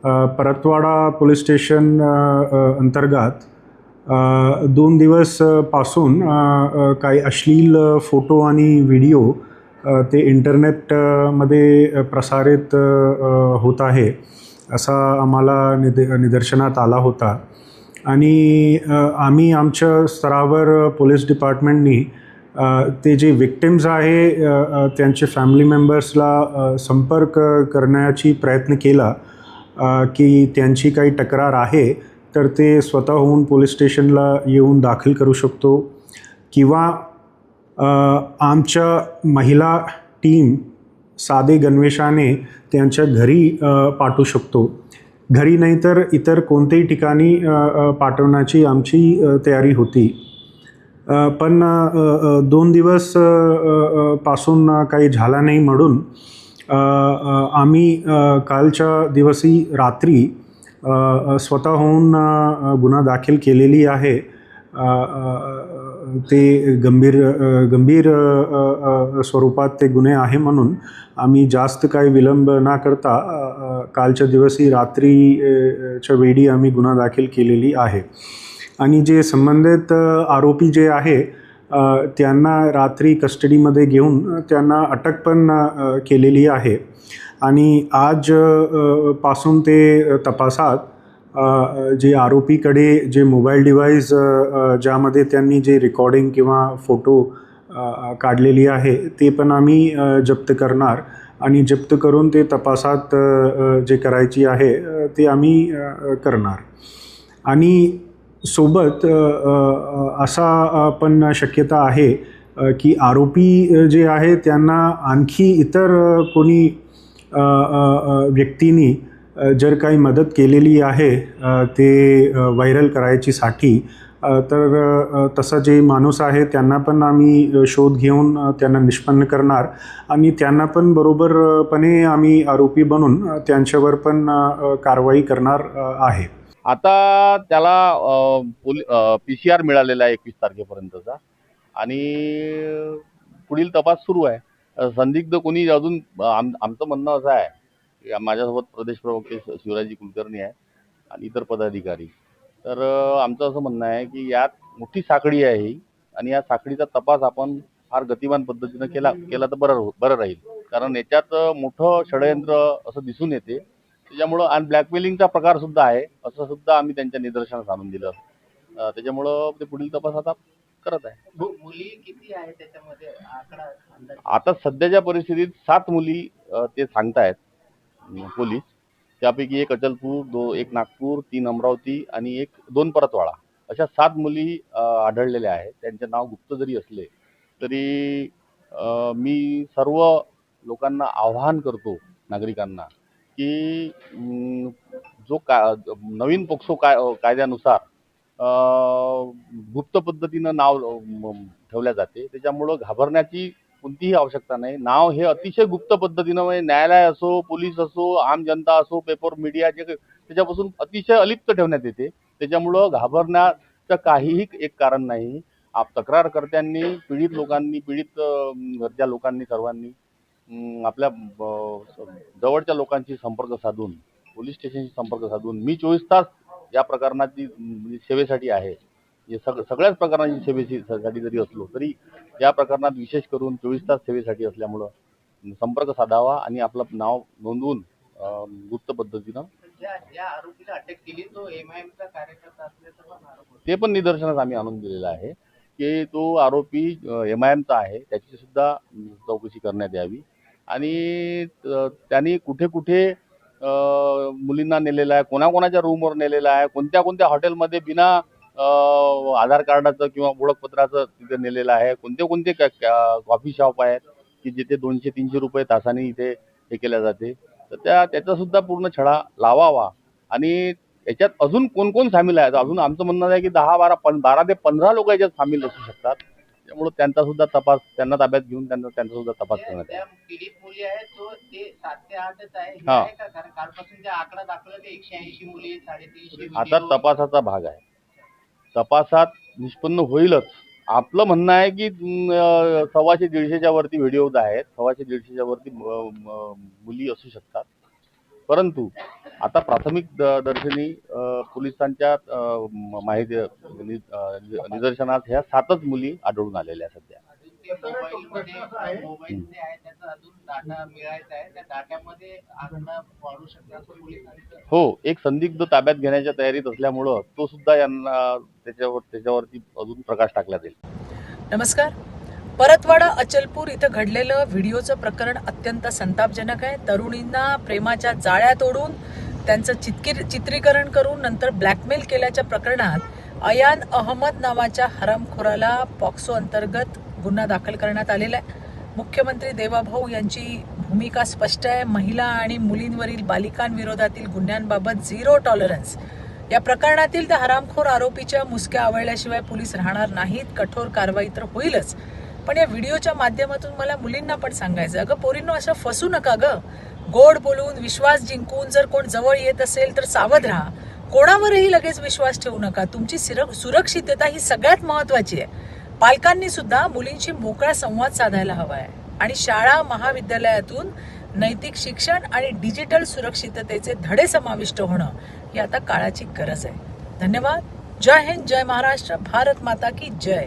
Paratwada police station अंतर्गत 2 दिवस पासून काही अश्लील फोटो आणि व्हिडिओ ते इंटरनेटमध्ये प्रसारित होत आहे, असा आम्हाला निदर्शनात आला होता. आणि आम्ही आमच्या स्तरावर पोलीस डिपार्टमेंटनी ते जे विक्टिम्स आहे त्यांचे फॅमिली मेंबर्सला संपर्क करण्याची प्रयत्न केला की त्यांची काही तक्रार आहे तर ते स्वतःहून पोलीस स्टेशनला येऊन दाखल करू शकतो, किंवा आमच्या महिला टीम साधे गणवेशाने त्यांच्या घरी पाठवू शकतो. घरी नाही तर इतर कोणत्याही ठिकाणी पाठवण्याची आमची तयारी होती. पण 2 दिवस पासून काही झाला नाही म्हणून आम्ही कालच्या दिवशी रात्री स्वतःहून गुन्हा दाखल केलेली आहे. ते गंभीर स्वरूपात ते गुन्हे आहे म्हणून आम्ही जास्त काही विलंब न करता कालच्या दिवशी रात्रीच्या वेळी आम्ही गुन्हा दाखल केलेली आहे. आणि जे संबंधित आरोपी जे आहे त्यांना रात्री कस्टडीमध्ये घेऊन त्यांना अटक पण केलेली आहे. आणि आज पासून ते तपासात जे आरोपीकडे जे मोबाईल डिव्हाइस ज्यामध्ये त्यांनी जे रेकॉर्डिंग किंवा फोटो काढलेली आहे ते पण आम्ही जप्त करणार. आणि जप्त करून ते तपासात जे करायची आहे ते आम्ही करणार. आणि सोबत असा पण शक्यता आहे की आरोपी जे आहे त्यांना आणखी इतर कोणी व्यक्तींनी जर काही मदत केलेली आहे ते व्हायरल करायचीसाठी, तर तसा जे माणूस आहे त्यांना पण आम्ही शोध घेऊन त्यांना निष्पन्न करणार आणि त्यांना पण बरोबरपणे आम्ही आरोपी बनून त्यांच्यावर पण कारवाई करणार आहे. आता त्याला PCR मिळालेला आहे 21 तारखेपर्यंतचा आणि पुढील तपास सुरू आहे. संदिग्ध कोणी अजून आमचं म्हणणं असं आहे की माझ्यासोबत प्रदेश प्रवक्ते शिवराजी कुलकर्णी आहे आणि इतर पदाधिकारी. तर आमचं असं म्हणणं आहे की यात मोठी साखळी आहे ही आणि या साखळीचा तपास आपण फार गतिमान पद्धतीनं केला तर बरं राहील. कारण याच्यात मोठं षडयंत्र असं दिसून येते. त्याच्यामुळं आणि ब्लॅकमेलिंगचा प्रकार सुद्धा आहे असं सुद्धा आम्ही त्यांच्या निदर्शनास आणून दिलं. त्याच्यामुळं ते पुढील तपास आता करत आहे. मुली किती आहे त्याच्यामध्ये आकडा अंदाज? आता सध्याच्या परिस्थितीत 7 मुली ते सांगतायत पोलीस. त्यापैकी एक अचलपूर, एक नागपूर, 3 अमरावती आणि 2 परतवाडा अशा 7 मुली आढळलेल्या आहेत. त्यांचे नाव गुप्त जरी असले तरी मी सर्व लोकांना आवाहन करतो, नागरिकांना, की जो नवीन पोक्सो कायद्यानुसार गुप्त पद्धतीनं नाव ठेवल्या जाते, त्याच्यामुळं घाबरण्याची कोणतीही आवश्यकता नाही. नाव हे अतिशय गुप्त पद्धतीनं म्हणजे न्यायालय असो, पोलीस असो, आम जनता असो, पेपर मीडिया जे त्याच्यापासून अतिशय अलिप्त ठेवण्यात येते. त्याच्यामुळं घाबरण्याचं काहीही एक कारण नाही. तक्रारकर्त्यांनी, पीडित लोकांनी, पीडित घरच्या लोकांनी सर्वांनी आपल्या जवळच्या लोकांशी संपर्क साधून, पोलीस स्टेशनशी संपर्क साधून, मी 24 तास या प्रकरणाची सेवेसाठी आहे. सगळ्याच प्रकरणाची सेवेसाठी जरी असलो तरी या प्रकरणात विशेष करून 24 तास सेवेसाठी असल्यामुळं संपर्क साधावा आणि आपलं नाव नोंदवून गुप्त पद्धतीनं. ज्या आरोपीला अटक केली तो MIMचा कार्यकर्ता असल्याचं पण आरोप, ते पण निदर्शनास आम्ही आणून दिलेलं आहे की तो आरोपी MIMचा आहे. त्याची सुद्धा चौकशी करण्यात यावी. आणि त्यांनी कुठे कुठे मुलींना नेलेलं आहे, कोणाकोणाच्या रूमवर नेलेलं आहे, कोणत्या कोणत्या हॉटेलमध्ये बिना आधार कार्डाचं किंवा ओळखपत्राचं तिथे नेलेलं आहे, कोणते कोणते कॉफी शॉप आहेत की जिथे 200-300 रुपये तासाने इथे हे केल्या जाते. तर त्याचा सुद्धा पूर्ण छडा लावावा. आणि याच्यात अजून कोण कोण सामील आहेत, अजून आमचं म्हणणं आहे की 12 ते 15 लोक याच्यात सामील असू शकतात. त्यामुळे त्यांचा सुद्धा तपास, त्यांना ताब्यात घेऊन त्यांचा सुद्धा तपास करण्यात त्या पीडित मुली आहेत तो ते 7 ते 8च आहे हा. का? कारण कालपासून जे आकडा दाखवला ते 180 मुली, 350 आता तपासाचा भाग आहे. तपासात निष्पन्न होईलच. आपलं म्हणणं आहे की 125-150च्या वरती व्हिडिओज आहेत, 125-150च्या वरती मुली असू शकतात. परंतु आता प्राथमिक दर्शनी पोलिसांच्या माहिती निदर्शनात ह्या 7च मुली आढळून आलेल्या सध्या. मोबाईल जे आहे त्याचा अजून डाटा मिळायचा आहे, त्या डाट्यामध्ये आकडा वाढू शकतो असं पोलिसांचं. हो, एक संदिग्ध ताब्यात घेण्याच्या तयारीत असल्यामुळं तो सुद्धा यांना त्याच्यावरती अजून प्रकाश टाकला जाईल. नमस्कार. परतवाडा अचलपूर इथं घडलेलं व्हिडिओचं प्रकरण अत्यंत संतापजनक आहे. तरुणींना प्रेमाच्या जाळ्या तोडून त्यांचं चित्रीकरण करून नंतर ब्लॅकमेल केल्याच्या प्रकरणात अयान अहमद नावाच्या हरामखोराला पॉक्सो अंतर्गत गुन्हा दाखल करण्यात आलेला आहे. मुख्यमंत्री देवाभाऊ यांची भूमिका स्पष्ट आहे. महिला आणि मुलींवरील बालिकांविरोधातील गुन्ह्यांबाबत झिरो टॉलरन्स. या प्रकरणातील त्या हरामखोर आरोपीच्या मुसक्या आवळल्याशिवाय पोलीस राहणार नाहीत. कठोर कारवाई तर होईलच, पण या व्हिडिओच्या माध्यमातून मला मुलींना पण सांगायचं, अगं पोरींनो, असं फसू नका ग. गोड बोलून विश्वास जिंकून जर कोण जवळ येत असेल तर सावध राहा. कोणावरही लगेच विश्वास ठेवू नका. तुमची सुरक्षितता ही सगळ्यात महत्वाची आहे. पालकांनी सुद्धा मुलींशी मोकळा संवाद साधायला हवा आहे आणि शाळा महाविद्यालयातून नैतिक शिक्षण आणि डिजिटल सुरक्षिततेचे धडे समाविष्ट होणं ही आता काळाची गरज आहे. धन्यवाद. जय हिंद, जय महाराष्ट्र, भारत माता की जय.